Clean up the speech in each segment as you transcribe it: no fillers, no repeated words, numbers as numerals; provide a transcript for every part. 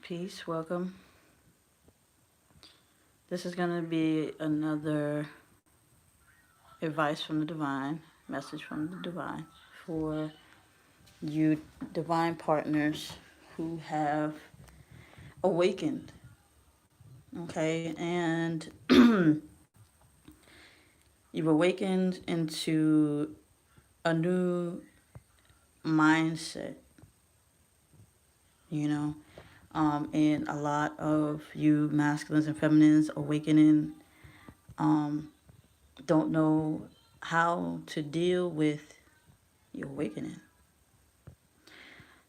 Peace, welcome. This is going to be another advice from the divine, message from the divine for you divine partners who have awakened, okay? And you've awakened into a new mindset, you know? And a lot of you masculines and feminines awakening don't know how to deal with your awakening.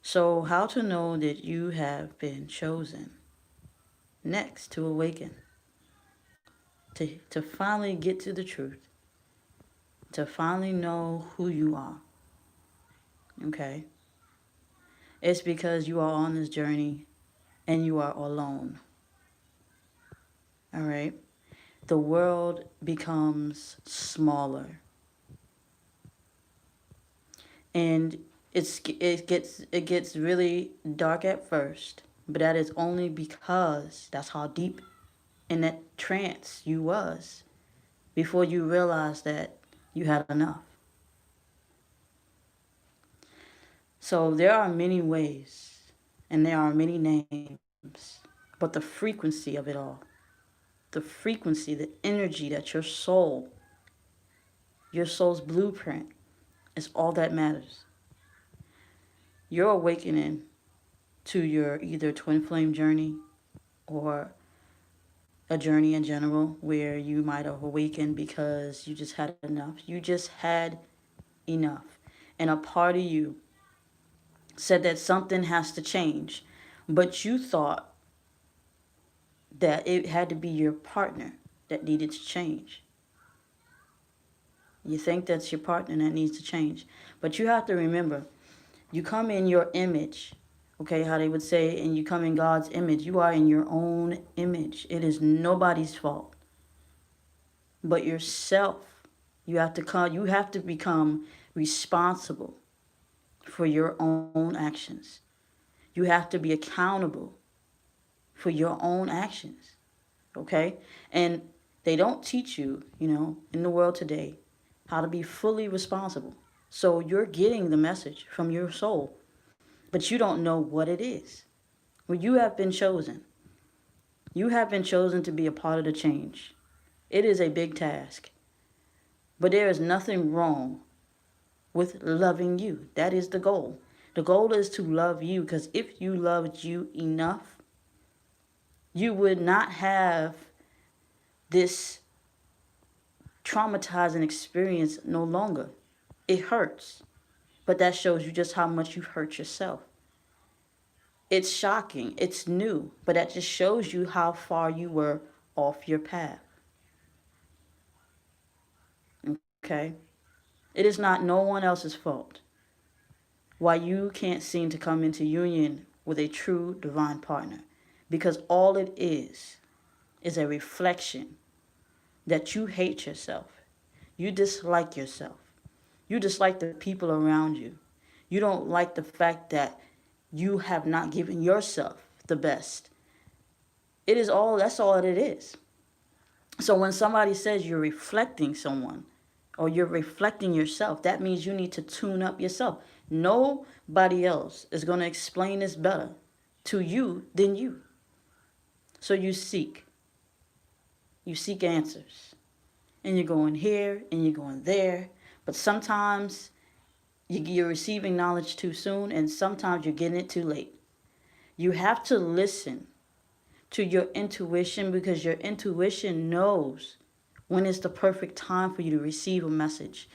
So, how to know that you have been chosen next to awaken, to finally get to the truth, to finally know who you are. Okay? It's because you are on this journey and you are alone. All right? The world becomes smaller. And it gets really dark at first, but that is only because that's how deep in that trance you was before you realized that you had enough. So there are many ways and there are many names, but the frequency of it all, the frequency, the energy that your soul's blueprint is all that matters. You're awakening to your either twin flame journey or a journey in general where you might have awakened because you just had enough. You just had enough. And a part of you said that something has to change, but you thought that it had to be your partner that needed to change. You think that's your partner that needs to change. But you have to remember, you come in your image, okay, how they would say, and you come in God's image. You are in your own image. It is nobody's fault but yourself. You have to become responsible for your own actions. You have to be accountable for your own actions. Okay? And they don't teach you, in the world today, how to be fully responsible. So you're getting the message from your soul, but you don't know what it is. Well, you have been chosen. You have been chosen to be a part of the change. It is a big task, but there is nothing wrong with loving you. That is the goal. The goal is to love you, because if you loved you enough, you would not have this traumatizing experience no longer. It hurts, but that shows you just how much you've hurt yourself. It's shocking, it's new, but that just shows you how far you were off your path. Okay? It is not no one else's fault why you can't seem to come into union with a true divine partner, because all it is a reflection that you hate yourself. You dislike yourself. You dislike the people around you. You don't like the fact that you have not given yourself the best. That's all it is. So when somebody says you're reflecting someone or you're reflecting yourself, that means you need to tune up yourself. Nobody else is going to explain this better to you than you. So you seek answers. And you're going here and you're going there. But sometimes you're receiving knowledge too soon, and sometimes you're getting it too late. You have to listen to your intuition, because your intuition knows when it's the perfect time for you to receive a message.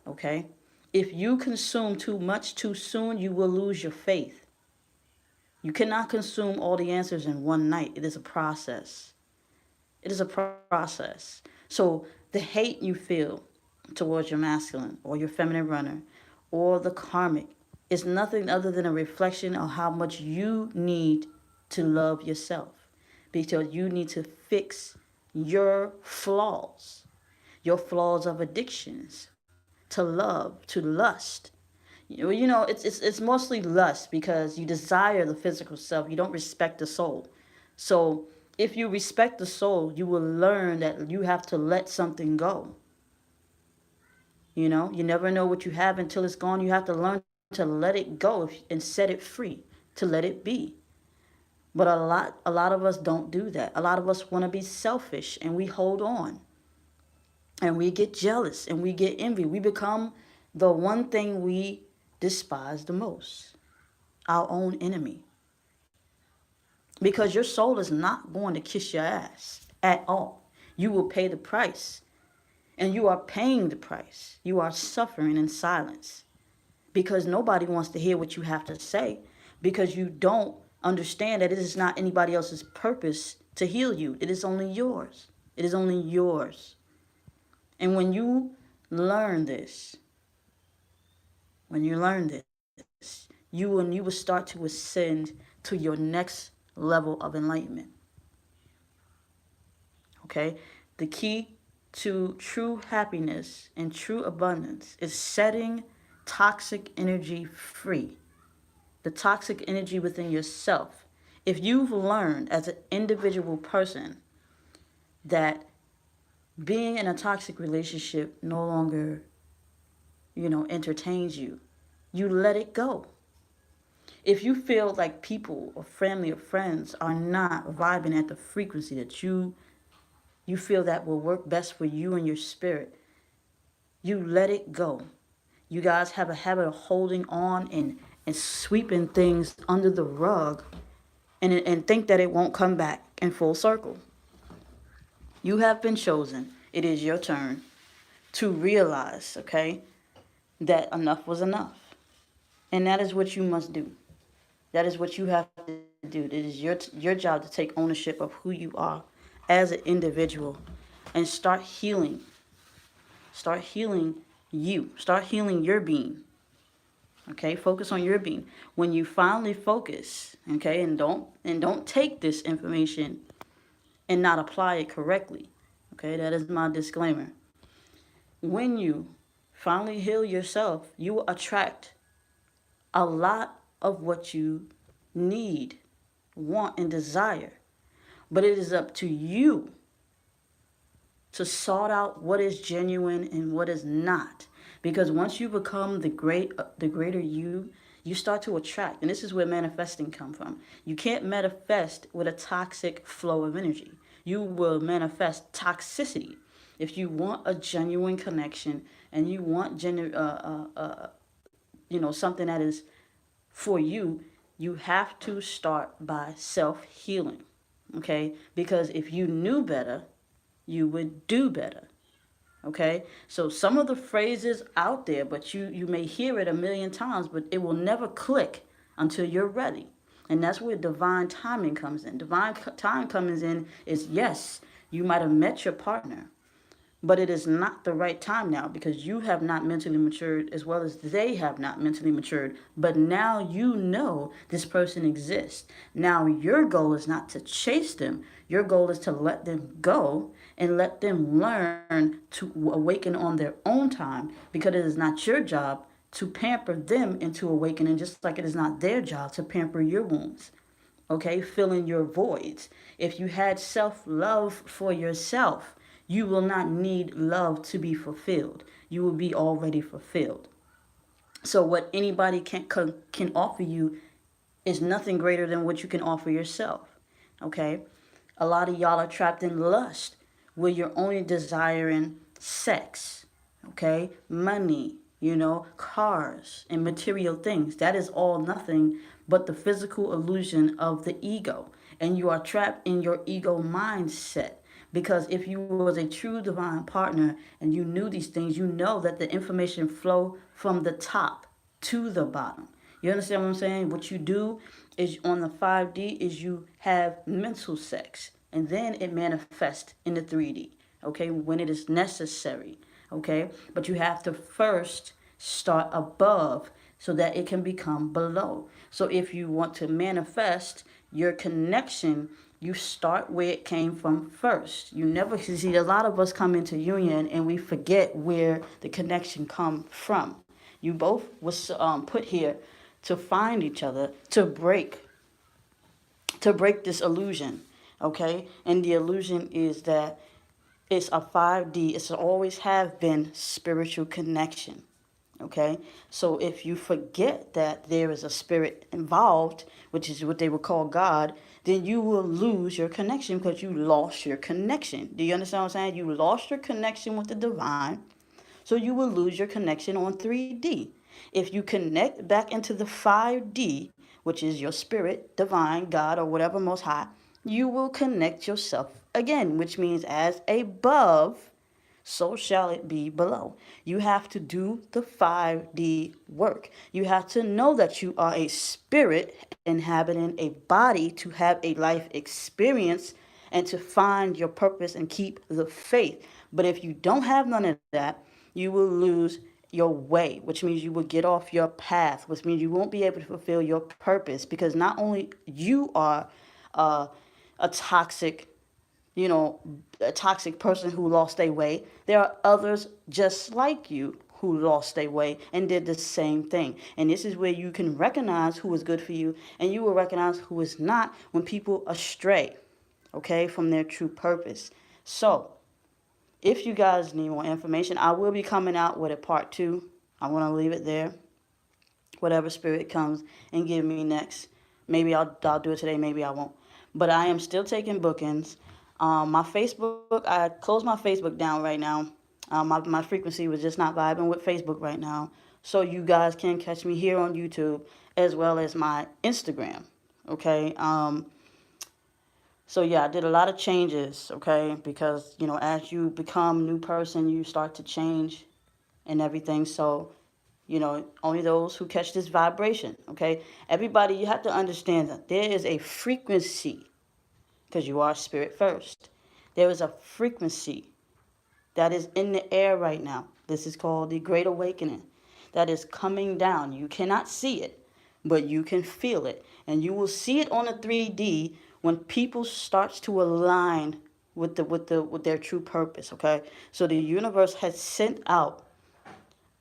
Okay? If you consume too much too soon, you will lose your faith. You cannot consume all the answers in one night. It is a process. It is a process. So the hate you feel towards your masculine or your feminine runner or the karmic is nothing other than a reflection of how much you need to love yourself, because you need to fix your flaws of addictions, to love, to lust. It's mostly lust because you desire the physical self. You don't respect the soul. So if you respect the soul, you will learn that you have to let something go. You never know what you have until it's gone. You have to learn to let it go and set it free, to let it be. But a lot of us don't do that. A lot of us want to be selfish and we hold on and we get jealous and we get envy. We become the one thing we despise the most, our own enemy. Because your soul is not going to kiss your ass at all. You will pay the price. And you are paying the price. You are suffering in silence. Because nobody wants to hear what you have to say. Because you don't understand that it is not anybody else's purpose to heal you. It is only yours. It is only yours. And when you learn this, you will start to ascend to your next level of enlightenment. Okay? The key to true happiness and true abundance is setting toxic energy free. The toxic energy within yourself. If you've learned as an individual person that being in a toxic relationship no longer, entertains you, you let it go. If you feel like people or family or friends are not vibing at the frequency that you feel that will work best for you and your spirit, you let it go. You guys have a habit of holding on and sweeping things under the rug and think that it won't come back in full circle. You have been chosen. It is your turn to realize, okay, that enough was enough. And that is what you must do. That is what you have to do. It is your job to take ownership of who you are as an individual and start healing. Start healing you. Start healing your being. Okay, focus on your being. When you finally focus, okay, and don't take this information and not apply it correctly. Okay, that is my disclaimer. When you finally heal yourself, you will attract a lot of what you need, want, and desire. But it is up to you to sort out what is genuine and what is not. Because once you become the greater you start to attract. And this is where manifesting comes from. You can't manifest with a toxic flow of energy. You will manifest toxicity. If you want a genuine connection and you want something that is for you, you have to start by self-healing. Okay? Because if you knew better, you would do better. Okay? So some of the phrases out there, but you may hear it a million times, but it will never click until you're ready. And that's where divine timing comes in. Divine time comes in is, yes, you might have met your partner, but it is not the right time now because you have not mentally matured as well as they have not mentally matured. But now you know this person exists. Now your goal is not to chase them. Your goal is to let them go and let them learn to awaken on their own time, because it is not your job to pamper them into awakening, just like it is not their job to pamper your wounds. Okay, filling your voids. If you had self-love for yourself, you will not need love to be fulfilled. You will be already fulfilled. So what anybody can offer you is nothing greater than what you can offer yourself. Okay? A lot of y'all are trapped in lust, where you're only desiring sex, okay? Money, cars and material things. That is all nothing but the physical illusion of the ego. And you are trapped in your ego mindset. Because if you was a true divine partner and you knew these things, you know that the information flow from the top to the bottom. You understand what I'm saying? What you do is on the 5D is you have mental sex. And then it manifests in the 3D, okay, when it is necessary, okay? But you have to first start above so that it can become below. So if you want to manifest your connection, you start where it came from first. You never see, a lot of us come into union and we forget where the connection come from. You both was put here to find each other, to break this illusion, okay? And the illusion is that it's a 5D, it's always have been spiritual connection, okay? So if you forget that there is a spirit involved, which is what they would call God, then you will lose your connection because you lost your connection. Do you understand what I'm saying? You lost your connection with the divine, so you will lose your connection on 3D. If you connect back into the 5D, which is your spirit, divine, God, or whatever most high, you will connect yourself again, which means as above, so shall it be below. You have to do the 5D work. You have to know that you are a spirit inhabiting a body to have a life experience and to find your purpose and keep the faith. But if you don't have none of that, you will lose your way, which means you will get off your path, which means you won't be able to fulfill your purpose because not only you are uh, a toxic a toxic person who lost their way. There are others just like you who lost their way and did the same thing. And this is where you can recognize who is good for you and you will recognize who is not when people astray, okay, from their true purpose. So, if you guys need more information, I will be coming out with a part 2. I want to leave it there. Whatever spirit comes and give me next. Maybe I'll do it today, maybe I won't. But I am still taking bookings. My Facebook, I closed my Facebook down right now. My frequency was just not vibing with Facebook right now. So you guys can catch me here on YouTube as well as my Instagram. Okay. So yeah, I did a lot of changes. Okay, because as you become a new person, you start to change and everything. So only those who catch this vibration. Okay, everybody, you have to understand that there is a frequency because you are spirit first. There is a frequency that is in the air right now. This is called the Great Awakening that is coming down. You cannot see it, but you can feel it. And you will see it on a 3D when people starts to align with their true purpose, okay? So the universe has sent out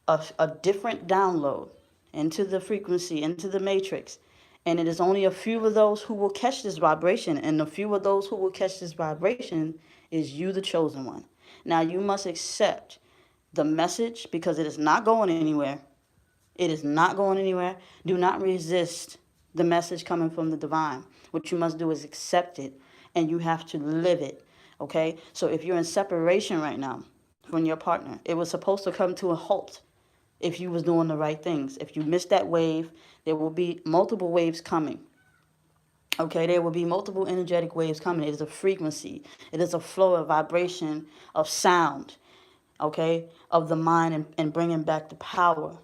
a different download into the frequency, into the matrix. And it is only a few of those who will catch this vibration. And the few of those who will catch this vibration is you, the chosen one. Now, you must accept the message because it is not going anywhere. It is not going anywhere. Do not resist the message coming from the divine. What you must do is accept it, and you have to live it, okay? So if you're in separation right now from your partner, it was supposed to come to a halt if you was doing the right things. If you missed that wave, there will be multiple waves coming. Okay, there will be multiple energetic waves coming. It is a frequency. It is a flow of vibration, of sound, okay, of the mind and bringing back the power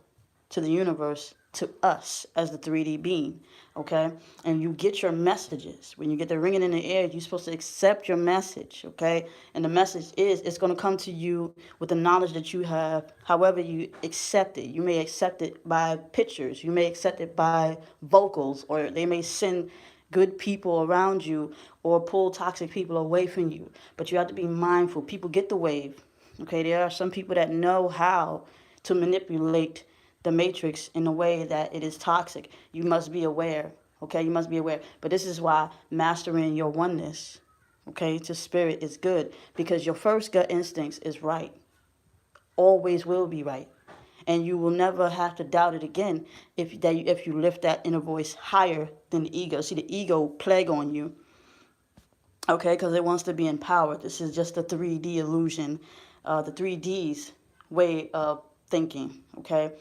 to the universe, to us as the 3D being, okay? And you get your messages. When you get the ringing in the air, you're supposed to accept your message, okay? And the message is, it's going to come to you with the knowledge that you have, however you accept it. You may accept it by pictures. You may accept it by vocals, or they may send good people around you or pull toxic people away from you. But you have to be mindful. People get the wave, okay? There are some people that know how to manipulate the matrix in a way that it is toxic. You must be aware, okay? You must be aware. But this is why mastering your oneness, okay, to spirit is good, because your first gut instincts is right. Always will be right. And you will never have to doubt it again if you lift that inner voice higher than the ego. See, the ego plague on you, okay, because it wants to be empowered. This is just a 3D illusion, the 3D's way of thinking, okay?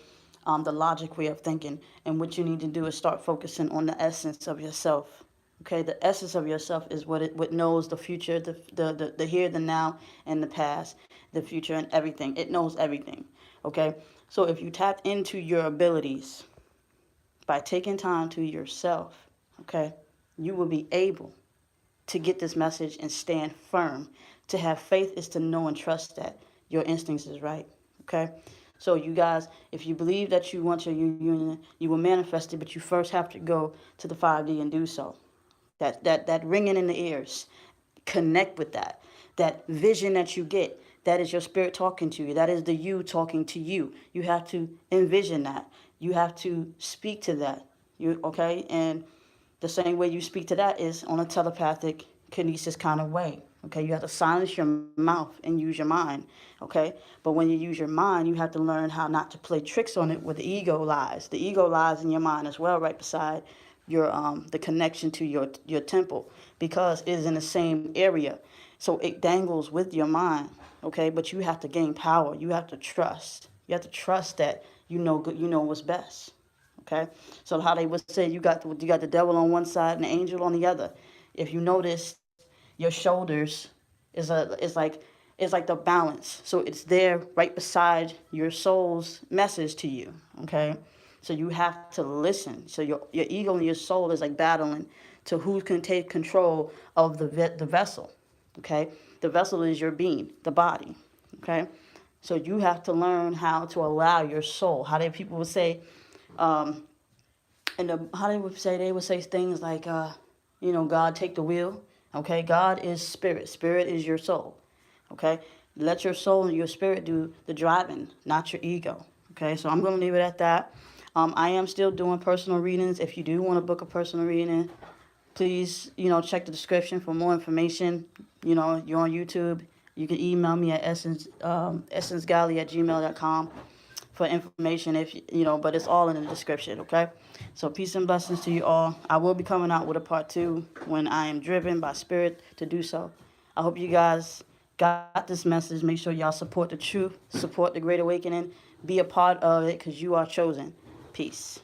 The logic way of thinking. And what you need to do is start focusing on the essence of yourself. Okay, the essence of yourself is what knows the future, the here, the now, and the past, the future, and everything. It knows everything. Okay, so if you tap into your abilities by taking time to yourself, okay, you will be able to get this message and stand firm. To have faith is to know and trust that your instincts is right. Okay. So you guys, if you believe that you want your union, you will manifest it, but you first have to go to the 5D and do so. That ringing in the ears, connect with that. That vision that you get, That is your spirit talking to you. That is the you talking to you. You have to envision that. You have to speak to that. Okay? And the same way you speak to that is on a telepathic kinesis kind of way. Okay? You have to silence your mouth and use your mind. Okay? But when you use your mind, you have to learn how not to play tricks on it where the ego lies. The ego lies in your mind as well, right beside your the connection to your temple, because it is in the same area. So it dangles with your mind, okay? But you have to gain power. You have to trust. You have to trust that you know what's best, okay? So how they would say you got the devil on one side and the angel on the other. If you notice, your shoulders is like the balance. So it's there right beside your soul's message to you, okay? So you have to listen. So your ego and your soul is like battling to who can take control of the vessel. Okay, the vessel is your being, the body. Okay, so you have to learn how to allow your soul. How they people would say, how they would say things like, God take the wheel. Okay, God is spirit. Spirit is your soul. Okay, let your soul and your spirit do the driving, not your ego. Okay, so I'm gonna leave it at that. I am still doing personal readings. If you do want to book a personal reading, please, check the description for more information. You're on YouTube. You can email me at essencegodly@gmail.com for information. But it's all in the description, okay? So peace and blessings to you all. I will be coming out with a part 2 when I am driven by spirit to do so. I hope you guys got this message. Make sure y'all support the truth, support the Great Awakening, be a part of it because you are chosen. Peace.